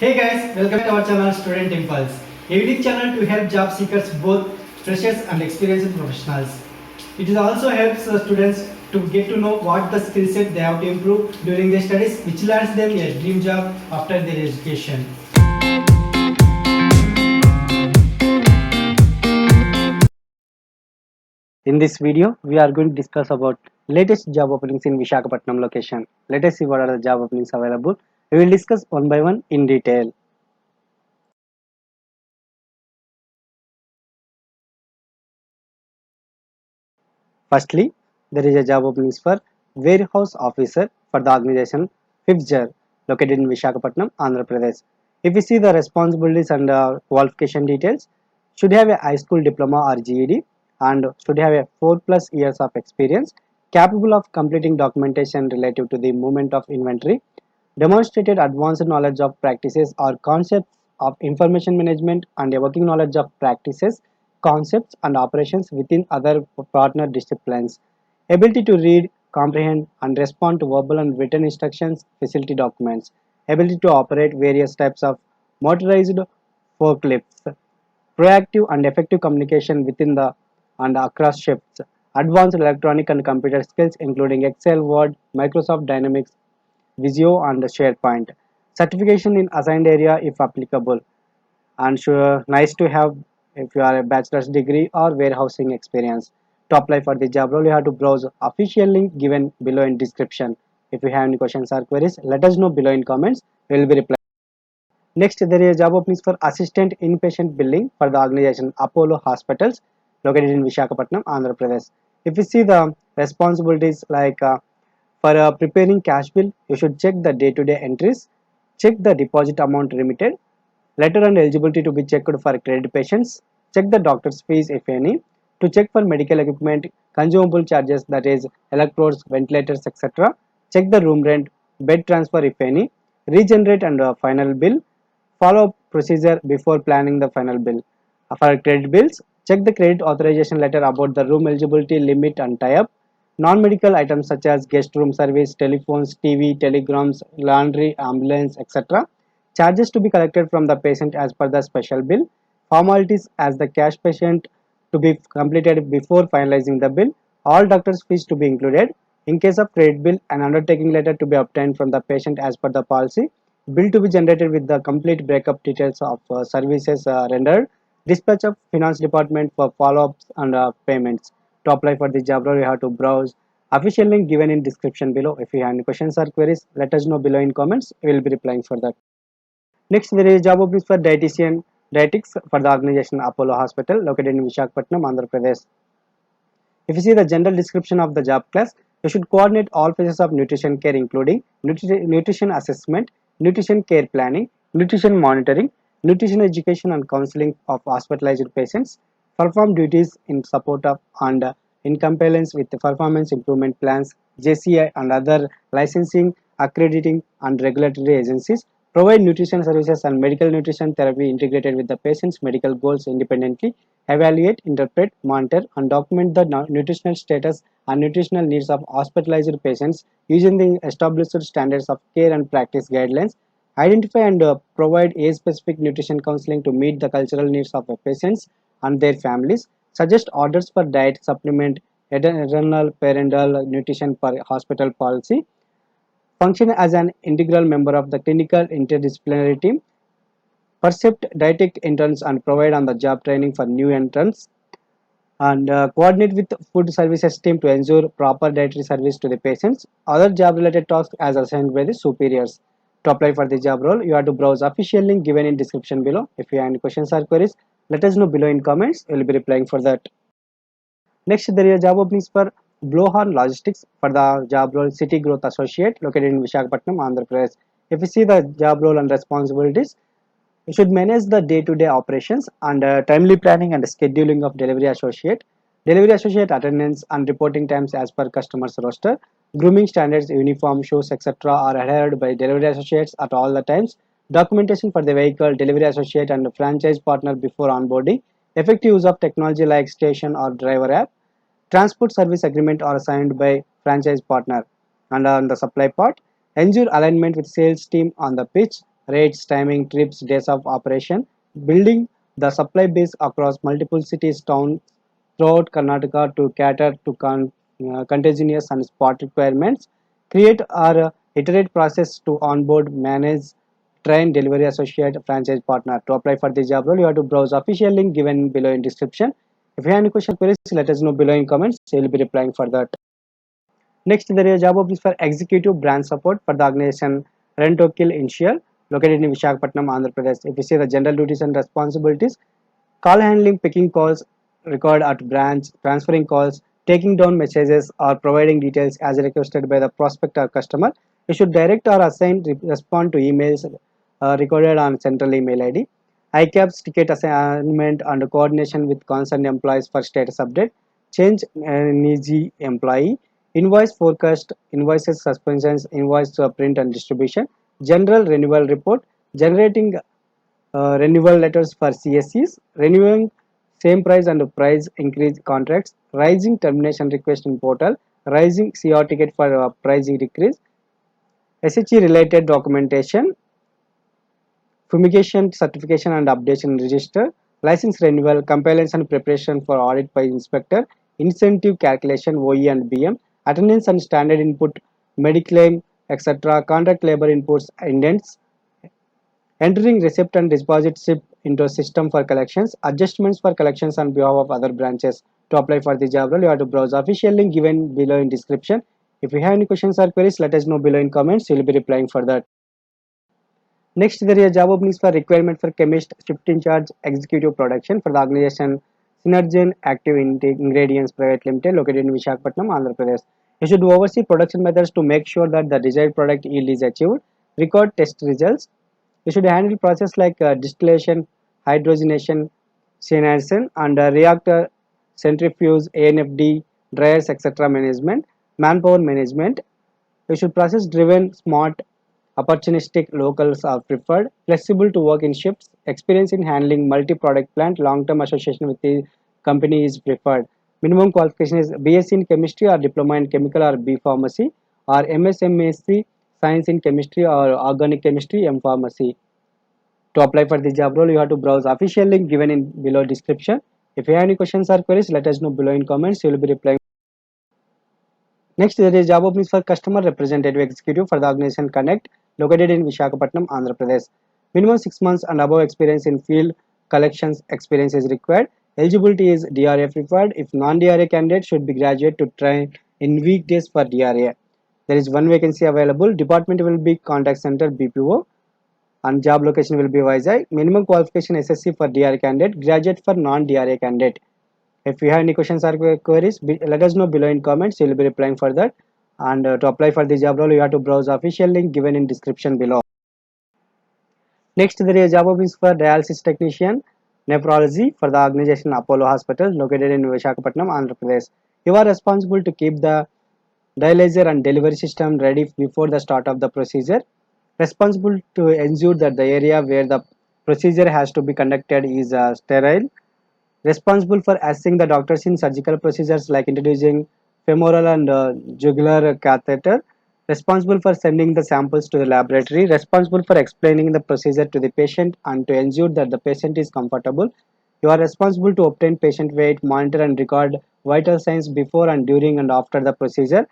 Hey guys, welcome to our channel Student Impulse, a unique channel to help job seekers, both freshers and experienced professionals. It also helps students to get to know what the skill set they have to improve during their studies, which lands them a dream job after their education. In this video, we are going to discuss about latest job openings in Visakhapatnam location. Let us see what are the job openings available. We will discuss one by one in detail. Firstly, there is a job openings for warehouse officer for the organization FIFJER located in Visakhapatnam, Andhra Pradesh. If we see the responsibilities and qualification details, should have a high school diploma or GED and should have a 4+ years of experience, capable of completing documentation relative to the movement of inventory, demonstrated advanced knowledge of practices or concepts of information management and a working knowledge of practices, concepts and operations within other partner disciplines, ability to read, comprehend and respond to verbal and written instructions, facility documents, ability to operate various types of motorized forklifts, proactive and effective communication within the and across shifts, advanced electronic and computer skills including Excel, Word, Microsoft Dynamics, Visio and SharePoint, certification in assigned area if applicable, and sure, nice to have if you are a bachelor's degree or warehousing experience. To apply for the job role, you have to browse official link given below in description. If you have any questions or queries, let us know below in comments. We will be replying. Next, there is a job openings for assistant inpatient billing for the organization Apollo Hospitals located in Visakhapatnam, Andhra Pradesh. If you see the responsibilities like for preparing cash bill, you should check the day-to-day entries, check the deposit amount remitted, letter and eligibility to be checked for credit patients, check the doctor's fees if any, to check for medical equipment, consumable charges that is electrodes, ventilators, etc. Check the room rent, bed transfer if any, regenerate and final bill, follow procedure before planning the final bill. For credit bills, check the credit authorization letter about the room eligibility limit and tie-up, non-medical items such as guest room service, telephones, TV, telegrams, laundry, ambulance, etc. Charges to be collected from the patient as per the special bill. Formalities as the cash patient to be completed before finalizing the bill. All doctor's fees to be included. In case of credit bill, an undertaking letter to be obtained from the patient as per the policy. Bill to be generated with the complete breakup details of services rendered. Dispatch of finance department for follow-ups and payments. To apply for the job role, you have to browse official link given in description below. If you have any questions or queries, let us know below in comments. We will be replying for that. Next, there is job openings for dietitics for the organization Apollo Hospital located in Visakhapatnam, Andhra Pradesh. If you see the general description of the job class, you should coordinate all phases of nutrition care including nutrition assessment, nutrition care planning, nutrition monitoring, nutrition education and counseling of hospitalized patients, perform duties in support of and in compliance with the performance improvement plans, JCI and other licensing, accrediting and regulatory agencies, provide nutrition services and medical nutrition therapy integrated with the patient's medical goals independently, evaluate, interpret, monitor, and document the nutritional status and nutritional needs of hospitalized patients using the established standards of care and practice guidelines, identify and provide age-specific nutrition counseling to meet the cultural needs of the patients and their families, suggest orders for diet, supplement, enteral parental nutrition per hospital policy, function as an integral member of the clinical interdisciplinary team, percept dietetic interns and provide on the job training for new entrants, and coordinate with food services team to ensure proper dietary service to the patients. Other job related tasks as assigned by the superiors. To apply for the job role, you have to browse official link given in description below. If you have any questions or queries, let us know below in comments. We will be replying for that. Next, there is a job openings for Blowhorn Logistics for the job role City Growth Associate located in Visakhapatnam, Andhra Pradesh. If you see the job role and responsibilities, you should manage the day-to-day operations and timely planning and scheduling of delivery associate attendance and reporting times as per customers roster, grooming standards, uniform, shoes, etc. are adhered by delivery associates at all the times, documentation for the vehicle, delivery associate and franchise partner before onboarding, effective use of technology like station or driver app, transport service agreement are signed by franchise partner, and on the supply part, ensure alignment with sales team on the pitch, rates, timing, trips, days of operation, building the supply base across multiple cities, towns throughout Karnataka to cater to contagious and spot requirements, create or iterate process to onboard, manage, train, delivery associate, franchise partner. To apply for the job role, you have to browse official link given below in description. If you have any question queries, let us know below in comments. We will be replying for that. Next, there is a job opening for executive brand support for the organization Rentokil Initial, located in Visakhapatnam, Andhra Pradesh. If you see the general duties and responsibilities, call handling, picking calls, record at branch, transferring calls, taking down messages, or providing details as requested by the prospect or customer. You should direct or assign respond to emails recorded on central email ID. ICAPS ticket assignment and coordination with concerned employees for status update. Change NEG employee. Invoice forecast, invoices suspensions, invoice print and distribution. General renewal report. Generating renewal letters for CSCs, renewing same price and price increase contracts, raising termination request in portal, raising CR ticket for price decrease, SHE related documentation, fumigation, certification and updation register, license renewal, compliance and preparation for audit by inspector, incentive calculation OE and BM, attendance and standard input, mediclaim, etc., contract labor inputs, indents, entering receipt and deposit slip into a system for collections, adjustments for collections on behalf of other branches. To apply for the job role, you have to browse official link given below in description. If you have any questions or queries, let us know below in comments. We will be replying for that. Next, there is a job openings for requirement for chemist, shift in charge, executive production for the organization Synergen Active Ingredients Private Limited, located in Visakhapatnam, Andhra Pradesh. You should oversee production methods to make sure that the desired product yield is achieved. Record test results. You should handle process like distillation, hydrogenation, cyanation, and reactor centrifuge, ANFD, dryers, etc. management, manpower management. You should process driven, smart, opportunistic locals are preferred, flexible to work in shifts, experience in handling multi-product plant, long-term association with the company is preferred. Minimum qualification is BSc in chemistry or diploma in chemical or B pharmacy or MSc science in chemistry or organic chemistry M pharmacy. To apply for the job role, you have to browse official link given in below description. If you have any questions or queries, let us know below in comments. We will be replying. Next, there is job openings for customer representative executive for the organization Connect, located in Visakhapatnam, Andhra Pradesh. Minimum 6 months and above experience in field collections experience is required. Eligibility is DRA preferred. If non-DRA candidate should be graduate to train in weekdays for DRA. There is one vacancy available. Department will be contact center BPO and job location will be Vizag. Minimum qualification SSC for DRA candidate, graduate for non-DRA candidate. If you have any questions or queries, let us know below in comments. We will be replying for that. And to apply for the job role, you have to browse official link given in description below. Next, there is a job openings for dialysis technician, nephrology for the organization Apollo Hospital, located in Visakhapatnam, Andhra Pradesh. You are responsible to keep the dialyzer and delivery system ready before the start of the procedure. Responsible to ensure that the area where the procedure has to be conducted is sterile. Responsible for assisting the doctors in surgical procedures like introducing femoral and jugular catheter. Responsible for sending the samples to the laboratory. Responsible for explaining the procedure to the patient and to ensure that the patient is comfortable. You are responsible to obtain patient weight, monitor and record vital signs before and during and after the procedure.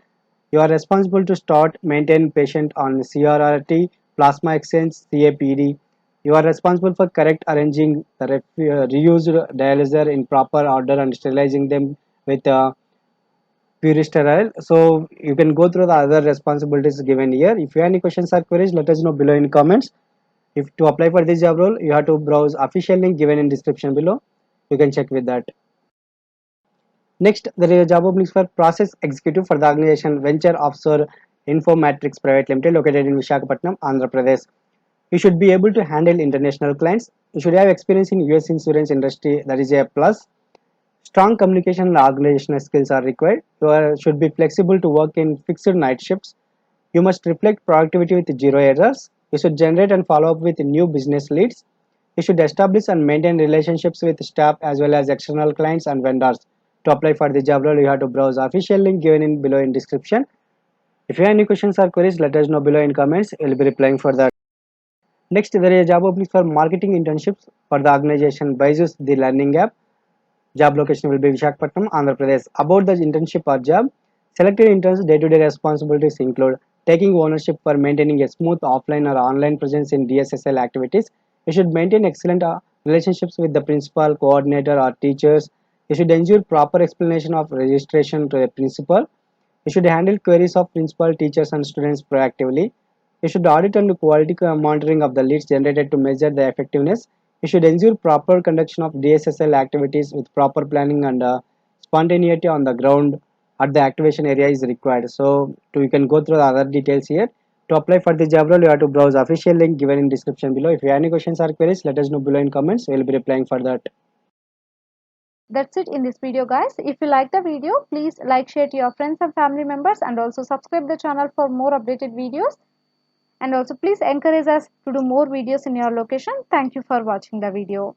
You are responsible to start, maintain patient on CRRT, plasma exchange, CAPD. You are responsible for correct arranging the reused dialyzer in proper order and sterilizing them with Puristerile. So you can go through the other responsibilities given here. If you have any questions or queries, let us know below in comments. If to apply for this job role, you have to browse official link given in description below. You can check with that. Next, there is a job openings for process executive for the organization Venture Offshore Infomatrix Private Limited, located in Visakhapatnam, Andhra Pradesh. You should be able to handle international clients. You should have experience in US insurance industry. That is a plus. Strong communication and organizational skills are required. Should be flexible to work in fixed night shifts. You must reflect productivity with zero errors. You should generate and follow up with new business leads. You should establish and maintain relationships with staff as well as external clients and vendors. To apply for the job role, you have to browse official link given in below in description. If you have any questions or queries, let us know below in comments. We will be replying for that. Next, there is a job opening for marketing internships for the organization Byju's the Learning App. Job location will be Visakhapatnam, Andhra Pradesh. About the internship or job, selected interns' day-to-day responsibilities include taking ownership for maintaining a smooth offline or online presence in DSSL activities. You should maintain excellent relationships with the principal, coordinator, or teachers. You should ensure proper explanation of registration to the principal. You should handle queries of principal, teachers, and students proactively. You should audit and do quality monitoring of the leads generated to measure the effectiveness. You should ensure proper conduction of DSSL activities with proper planning and spontaneity on the ground at the activation area is required. So you can go through the other details here. To apply for the job role, you have to browse official link given in description below. If you have any questions or queries, let us know below in comments. We will be replying for that. That's it in this video, guys. If you like the video, please like, share to your friends and family members, and also subscribe the channel for more updated videos. And also please encourage us to do more videos in your location. Thank you for watching the video.